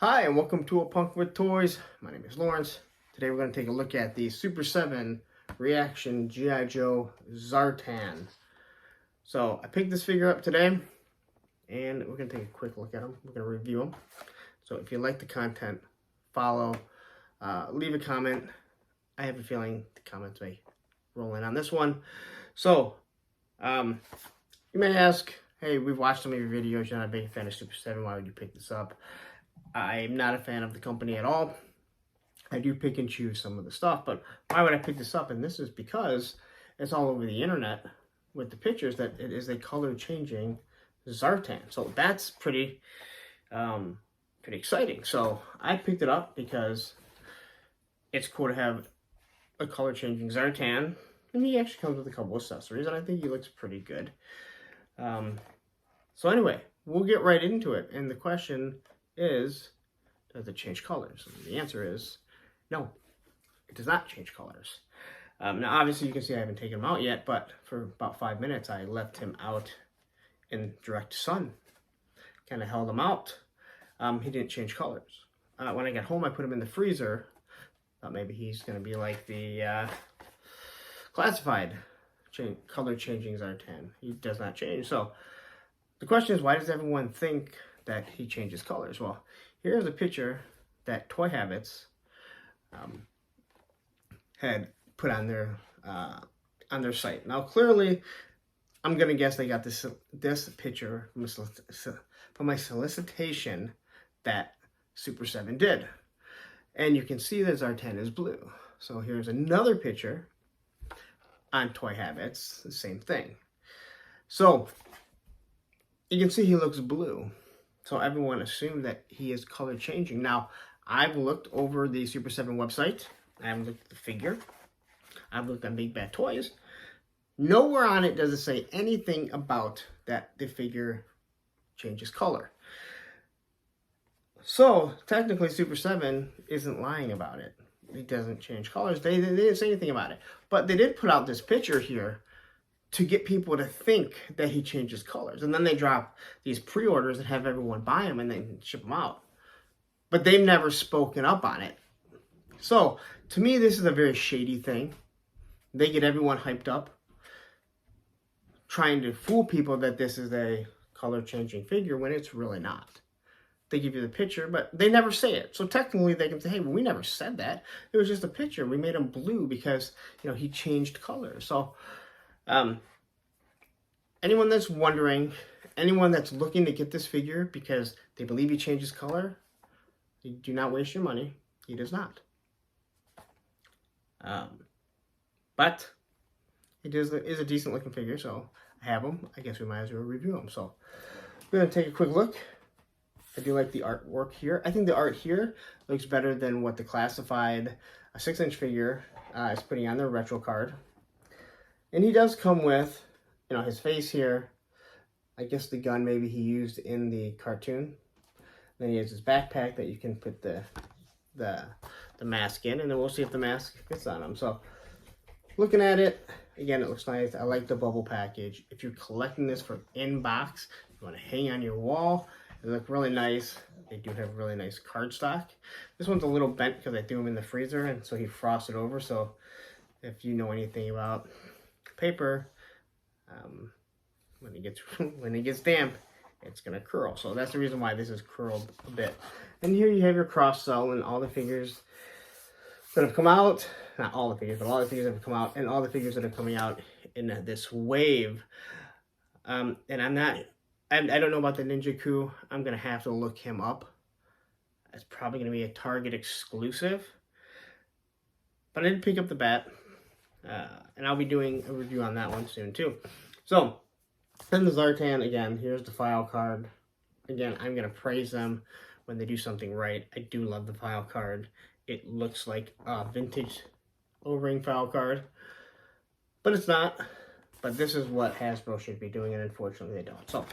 Hi, and welcome to A Punk with Toys. My name is Lawrence. Today we're going to take a look at the Super 7 ReAction GI Joe Zartan. So I picked this figure up today, and we're going to take a quick look at him. We're going to review him. So if you like the content, follow, leave a comment. I have a feeling the comments may roll in on this one. So you may ask, hey, we've watched some of your videos. You're not a big fan of Super 7. Why would you pick this up? I'm not a fan of the company at all. I do pick and choose some of the stuff, but why would I pick this up? And this is because it's all over the internet with the pictures that it is a color changing Zartan. So that's pretty exciting. So I picked it up because it's cool to have a color changing Zartan, and he actually comes with a couple accessories, and I think he looks pretty good. So anyway, we'll get right into it. And the question is, does it change colors? And the answer is no, it does not change colors. Now obviously you can see I haven't taken him out yet, but for about 5 minutes I left him out in direct sun. Kind of held him out. He didn't change colors. When I got home I put him in the freezer. Thought maybe he's going to be like the classified color changing Zartan. He does not change. So the question is, why does everyone think that he changes colors? Well, here's a picture that Toy Habits had put on their site. Now, clearly, I'm gonna guess they got this picture from a solicitation that Super 7 did, and you can see that Zartan is blue. So here's another picture on Toy Habits, the same thing. So you can see he looks blue. So everyone assumed that he is color changing. Now, I've looked over the Super 7 website. I've looked at the figure. I've looked on Big Bad Toys. Nowhere on it does it say anything about that the figure changes color. So technically Super 7 isn't lying about it. It doesn't change colors. They didn't say anything about it. But they did put out this picture here to get people to think that he changes colors. And then they drop these pre-orders and have everyone buy them and then ship them out. But they've never spoken up on it. So, to me, this is a very shady thing. They get everyone hyped up, trying to fool people that this is a color-changing figure when it's really not. They give you the picture, but they never say it. So technically, they can say, hey, well, we never said that. It was just a picture. We made him blue because, he changed colors. So, anyone that's wondering, anyone that's looking to get this figure because they believe he changes color, do not waste your money. He does not. But it is a decent looking figure, so I have him. I guess we might as well review him. So we're going to take a quick look. I do like the artwork here. I think the art here looks better than what the classified 6-inch figure is putting on their retro card. And he does come with, his face here. I guess the gun maybe he used in the cartoon. Then he has his backpack that you can put the mask in, and then we'll see if the mask fits on him. So, looking at it, again, it looks nice. I like the bubble package. If you're collecting this for in-box, you want to hang on your wall, they look really nice. They do have really nice cardstock. This one's a little bent because I threw him in the freezer, and so he frosted over. So, if you know anything about paper, when it gets damp, it's gonna curl. So that's the reason why this is curled a bit. And here you have your cross sell and all the figures that have come out. Not all the figures, but all the figures that have come out, and all the figures that are coming out in this wave. And I don't know about the Ninja Coup. I'm gonna have to look him up. It's probably gonna be a Target exclusive. But I did pick up the bat. And I'll be doing a review on that one soon too. So, then the Zartan, again, here's the file card. Again, I'm going to praise them when they do something right. I do love the file card. It looks like a vintage O-ring file card. But it's not. But this is what Hasbro should be doing, and unfortunately they don't. So,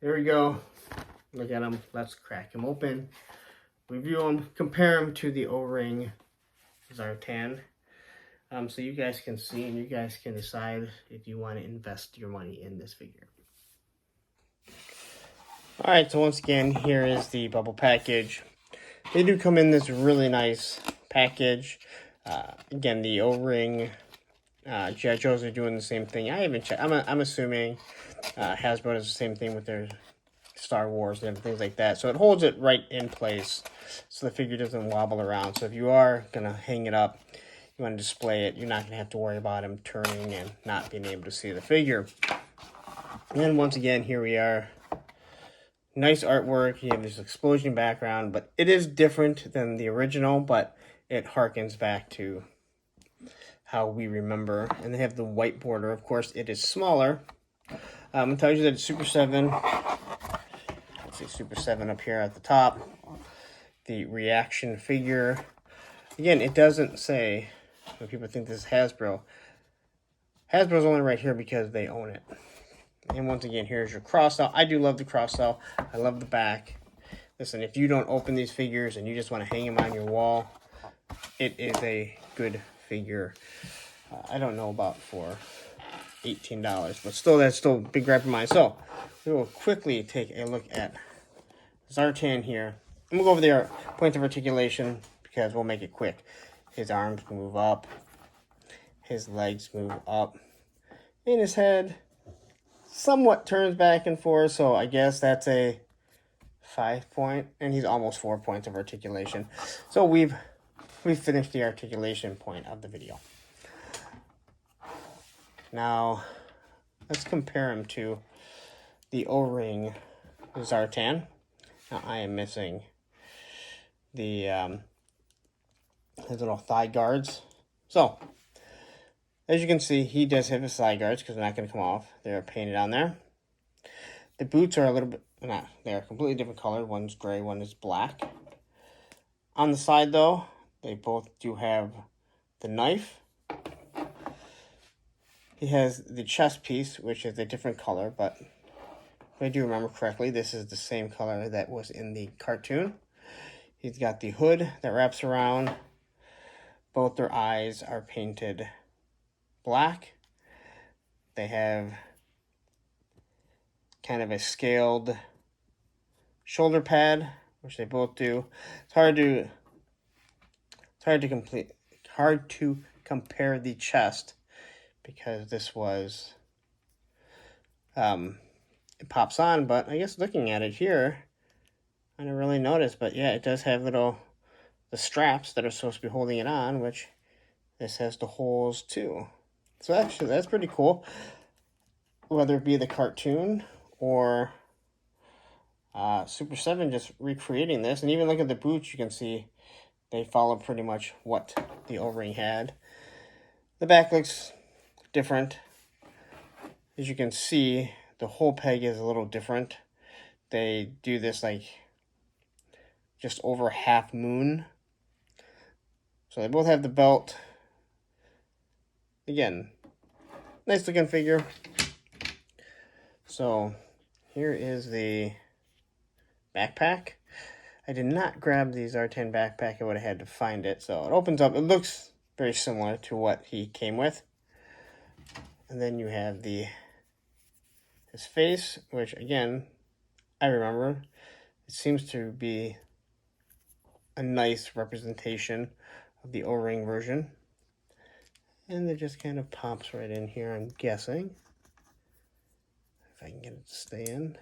here we go. Look at them. Let's crack them open. Review them. Compare them to the O-ring Zartan. So you guys can see and you guys can decide if you want to invest your money in this figure. Alright, so once again, here is the bubble package. They do come in this really nice package. Again, the O-ring, GI Joes are doing the same thing. I haven't checked. I'm assuming Hasbro does the same thing with their Star Wars and things like that. So it holds it right in place so the figure doesn't wobble around. So if you are going to hang it up, you want to display it, you're not going to have to worry about him turning and not being able to see the figure. And once again, here we are. Nice artwork. You have this explosion background, but it is different than the original, but it harkens back to how we remember. And they have the white border. Of course, it is smaller. It tells you that it's Super 7. Let's see, Super 7 up here at the top. The ReAction figure. Again, it doesn't say, when people think this is Hasbro, Hasbro's only right here because they own it. And once again, here's your cross-out. I do love the cross-out. I love the back. Listen, if you don't open these figures and you just want to hang them on your wall, it is a good figure. I don't know about for $18, but still, that's still a big grab for mine. So, we will quickly take a look at Zartan here. And we'll go over their points of articulation because we'll make it quick. His arms move up. His legs move up. And his head somewhat turns back and forth, so I guess that's a 5 point, and he's almost 4 points of articulation. So we've finished the articulation point of the video. Now, let's compare him to the O-ring Zartan. Now, I am missing the his little thigh guards. So, as you can see, he does have his thigh guards because they're not going to come off. They're painted on there. The boots are a little bit, they're completely different color. One's gray, one is black. On the side, though, they both do have the knife. He has the chest piece, which is a different color, but if I do remember correctly, this is the same color that was in the cartoon. He's got the hood that wraps around. Both their eyes are painted black. They have kind of a scaled shoulder pad, which they both do. It's hard to compare the chest because this was it pops on, but I guess looking at it here, I didn't really notice, but yeah, it does have the straps that are supposed to be holding it on, which this has the holes too. So actually, that's pretty cool. Whether it be the cartoon or Super 7 just recreating this. And even look at the boots, you can see they follow pretty much what the O-ring had. The back looks different. As you can see, the whole peg is a little different. They do this like just over half moon. So they both have the belt. Again, nice looking figure. So here is the backpack. I did not grab the Zartan backpack. I would have had to find it. So it opens up. It looks very similar to what he came with. And then you have his face, which again, I remember. It seems to be a nice representation of the O-ring version. And it just kind of pops right in here, I'm guessing. If I can get it to stay in.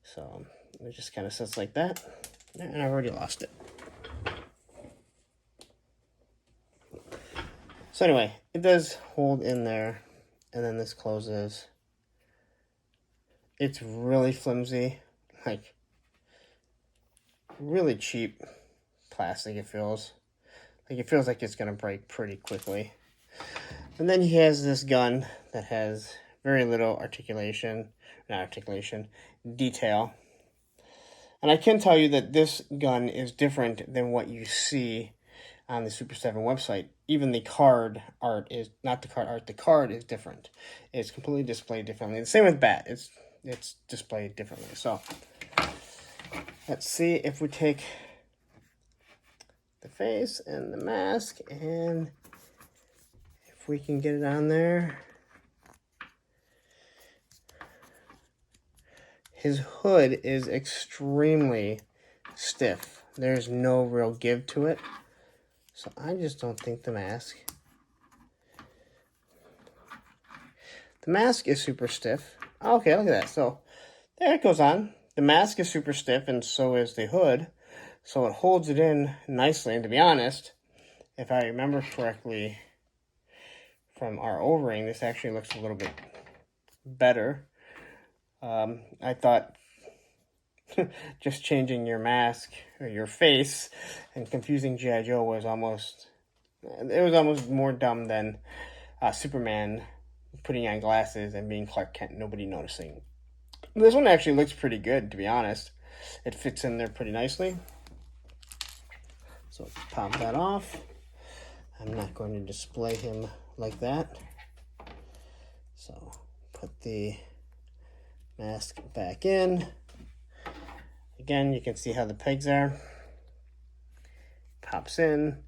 So it just kind of sits like that. And I've already lost it. So anyway, it does hold in there. And then this closes. It's really flimsy. Like, really cheap plastic, it feels. Like, it feels like it's going to break pretty quickly. And then he has this gun that has very little detail. And I can tell you that this gun is different than what you see on the Super 7 website. Even the card art is, not the card art, the card is different. It's completely displayed differently. The same with Bat, it's displayed differently. So, let's see if we take the face and the mask, and if we can get it on there. his hood is extremely stiff. There's no real give to it. So I just don't think the mask is super stiff. Okay, look at that. So there it goes on. The mask is super stiff, and so is the hood. So it holds it in nicely. And to be honest, if I remember correctly from our O-ring, this actually looks a little bit better. I thought just changing your mask or your face and confusing GI Joe was almost more dumb than Superman putting on glasses and being Clark Kent, nobody noticing. This one actually looks pretty good, to be honest. It fits in there pretty nicely. So pop that off. I'm not going to display him like that. So put the mask back in. Again, you can see how the pegs are. Pops in.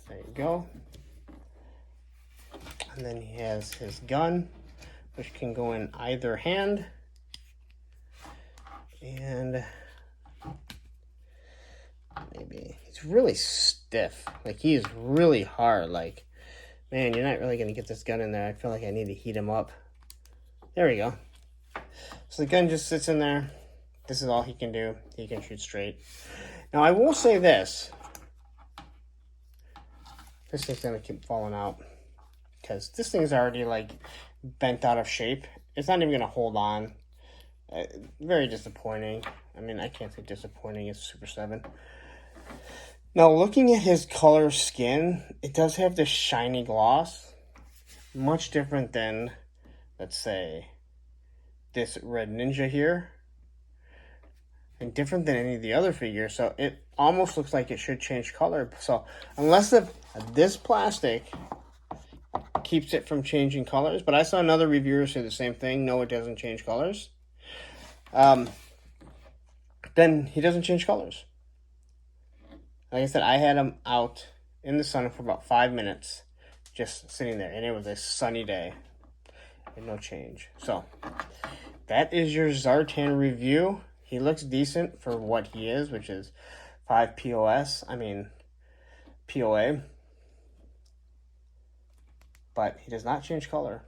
There you go. And then he has his gun, which can go in either hand. And maybe it's really stiff. Like, he is really hard. Like, man, you're not really going to get this gun in there. I feel like I need to heat him up. There we go. So the gun just sits in there. This is all he can do. He can shoot straight. Now, I will say this. This thing's going to keep falling out, because this thing's already, like, bent out of shape. It's not even going to hold on. Very disappointing. I mean, I can't say disappointing. It's Super 7. Now, looking at his color skin, it does have this shiny gloss. Much different than, let's say, this Red Ninja here. And different than any of the other figures. So it almost looks like it should change color. So unless this plastic keeps it from changing colors. But I saw another reviewer say the same thing. No, it doesn't change colors. Then he doesn't change colors. Like I said, I had him out in the sun for about 5 minutes, just sitting there, and it was a sunny day, and no change. So that is your Zartan review. He looks decent for what he is, which is 5 POA. But he does not change color.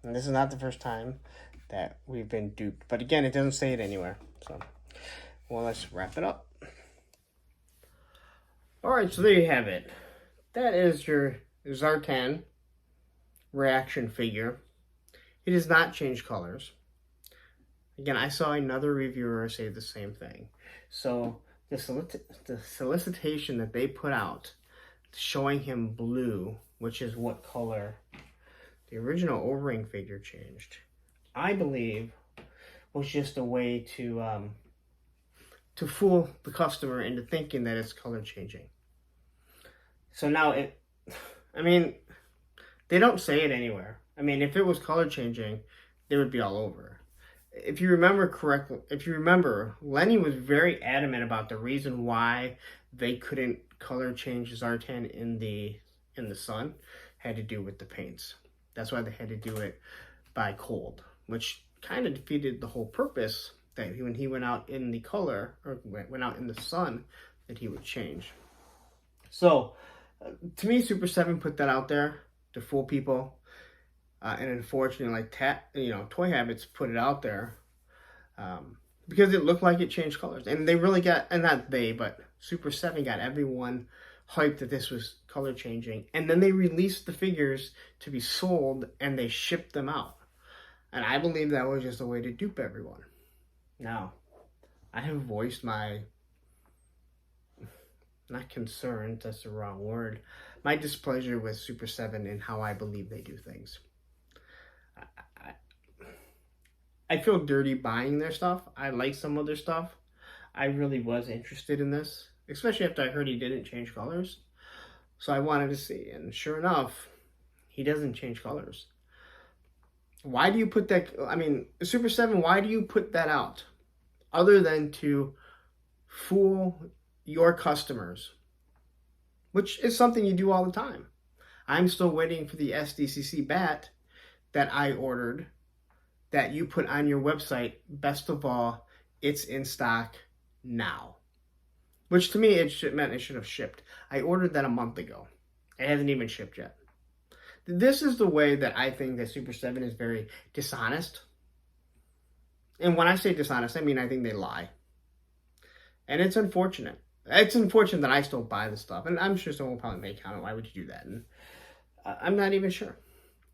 And this is not the first time that we've been duped. But again, it doesn't say it anywhere. So, well, let's wrap it up. Alright, so there you have it. That is your Zartan ReAction figure. He does not change colors. Again, I saw another reviewer say the same thing. So the solicitation that they put out showing him blue, which is what color the original O-ring figure changed, I believe was just a way to fool the customer into thinking that it's color changing. So now they don't say it anywhere. I mean, if it was color changing, they would be all over. If you remember, Lenny was very adamant about the reason why they couldn't color change Zartan in the sun had to do with the paints. That's why they had to do it by cold, which kind of defeated the whole purpose that when he went out in the color, or went out in the sun, that he would change. So, to me, Super 7 put that out there to fool people. And unfortunately, Toy Habits put it out there because it looked like it changed colors. And they really got, and not they, but Super 7 got everyone hyped that this was color changing. And then they released the figures to be sold, and they shipped them out. And I believe that was just a way to dupe everyone. Now, I have voiced my, not concern, that's the wrong word, my displeasure with Super 7 and how I believe they do things. I feel dirty buying their stuff. I like some of their stuff. I really was interested in this, especially after I heard he didn't change colors. So I wanted to see, and sure enough, he doesn't change colors. Why do you put that, Super 7, why do you put that out? Other than to fool your customers, which is something you do all the time. I'm still waiting for the SDCC bat that I ordered that you put on your website, best of all, it's in stock now. Which to me, meant it should have shipped. I ordered that a month ago. It hasn't even shipped yet. This is the way that I think that Super 7 is very dishonest. And when I say dishonest, I mean I think they lie. And it's unfortunate. It's unfortunate that I still buy the stuff. And I'm sure someone will probably make a comment, why would you do that? And I'm not even sure.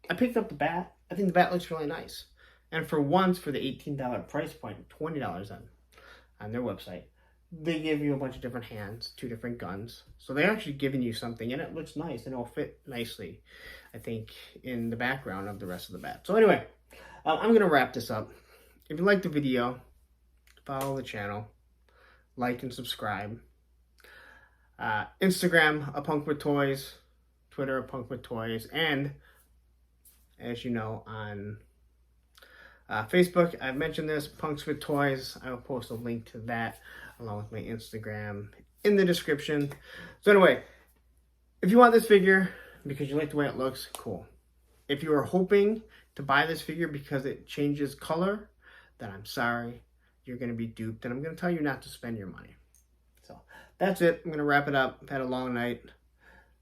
I picked up the bat. I think the bat looks really nice. And for once, for the $18 price point, $20 on their website, they give you a bunch of different hands, 2 different guns. So they're actually giving you something, and it looks nice, and it'll fit nicely, I think, in the background of the rest of the bat. So anyway, I'm going to wrap this up. If you liked the video, follow the channel, like and subscribe. Instagram, A Punk with Toys. Twitter, A Punk with Toys. And, as you know, on Facebook, I've mentioned this, Punks with Toys. I will post a link to that along with my Instagram in the description. So anyway, if you want this figure because you like the way it looks, cool. If you are hoping to buy this figure because it changes color, then I'm sorry. You're going to be duped, and I'm going to tell you not to spend your money. So that's it. I'm going to wrap it up. I've had a long night.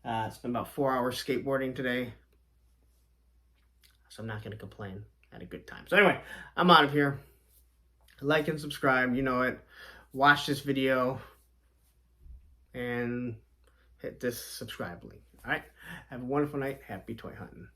It's been about 4 hours skateboarding today. So I'm not going to complain. I had a good time. So anyway, I'm out of here. Like and subscribe. You know it. Watch this video. And hit this subscribe link. Alright? Have a wonderful night. Happy toy hunting.